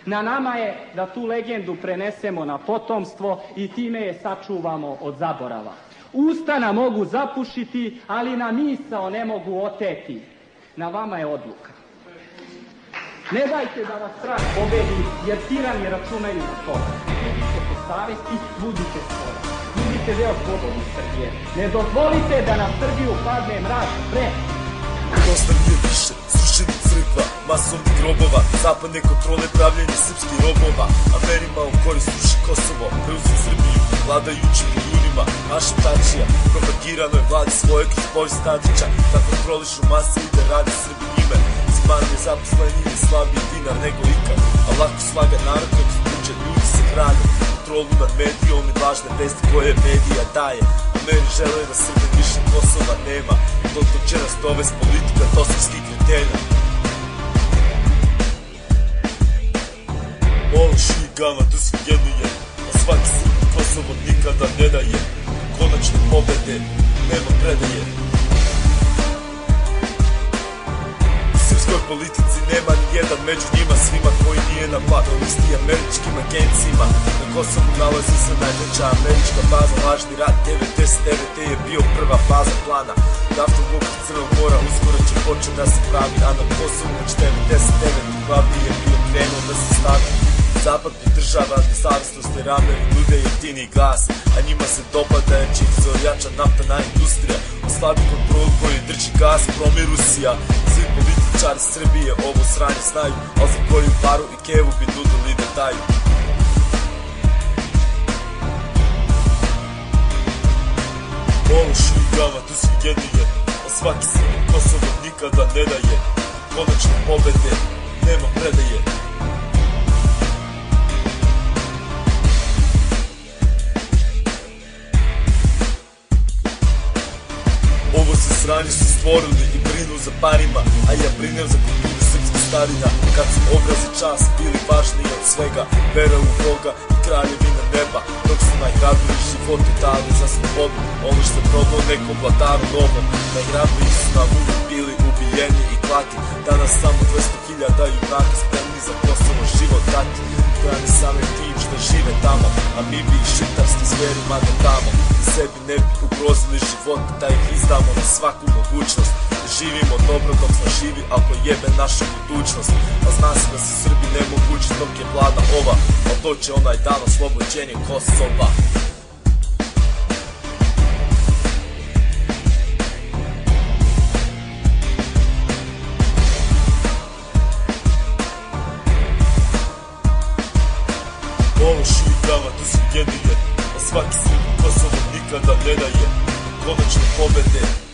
Na nama je da tu legendu prenesemo na potomstvo i time je sačuvamo od zaborava. Usta nam mogu zapušiti, ali na misao ne mogu oteti. Na vama je odluka. Ne dajte da vas strah pobedi, jer tirani računaju na to. Budite po savesti, budite svoje. Budite deo slobodne Srbije. Ne dozvolite da na Srbiju padne mrak pre. Dosta mi je više, srušenih crkva, masovnih grobova, zapadne kontrole, pravljenje srpskih robova. Amerima u korist ruši Kosovo, preuzim Srbiju, vladajući po ljudima, naša tačija. Propagirano je vladi svoje kroz povijest Tadića, da kontrolišu mase i da radi Srbi njime. Zman je zaposleni i slabiji dinar nego ikad, a lako slaga narod kako sluče, ljudi se hrane. Kontrolu nad medijom i lažne vesti koje medija daje. Meni žele da Srbije više Kosova nema. Dotok će nas dovest politika dosovskih kretenja. Ološ i gama, tu svi jedno je, a svaki Srbi Kosovo nikada ne daje. Konačne pobede, nema predaje. U srpskoj politici nema ni jedan među njima svima koji nije na listi američkim agencijima. Na Kosovu nalazi se najveća američka baza, lažni rat 99. je bio prva faza plana. Naftnog okruga Crnog mora uskoro će početi da se pravi, a na Kosovu već 99. glavni je bio krenuo da se stavi. Zapad pridržava nezavisnost jer Ameri nude jeftini gas, a njima se dopada jer će ih se ojača naftna industrija. Oslabi kontrol koji drži gas, promi Rusija. Svi političari Srbije ovo sranje znaju, ali za koju paru i kevu bi nudili da daju. Ološ i gama, tu svi jedni je, a svaki Srbi Kosovo nikada ne daje. Konačne pobede, nema predaje. Ovo se sranje su stvorili i brinu za parima, a ja brinem za kulturu srpskih starina. Kad su obraz i čas bili važniji od svega, vera u Boga i kraljevina neba. Dok su najhrabriji živote dali za slobodu, ono što je probao nekom vladaru novom. Najhrabriji su nam uvijek bili ubijeni i klati. Danas samo 200.000 junaka spremni za Kosovo život dati. Brani samim tim što žive tamo, a mi bi ih šiptarski zverima da tamo. Sebi ne bi ugrozili život, da ih izdamo na svaku mogućnost. Živimo dobro dok smo živi, ako jebe naša budućnost. A zna se da su Srbi nemogući dok je vlada ova, a doće onaj dan oslobođenje Kosova. Ološ i gama, tu svi jedni je, a svaki Srbi Kosovo nikada ne daje. Konačne pobede,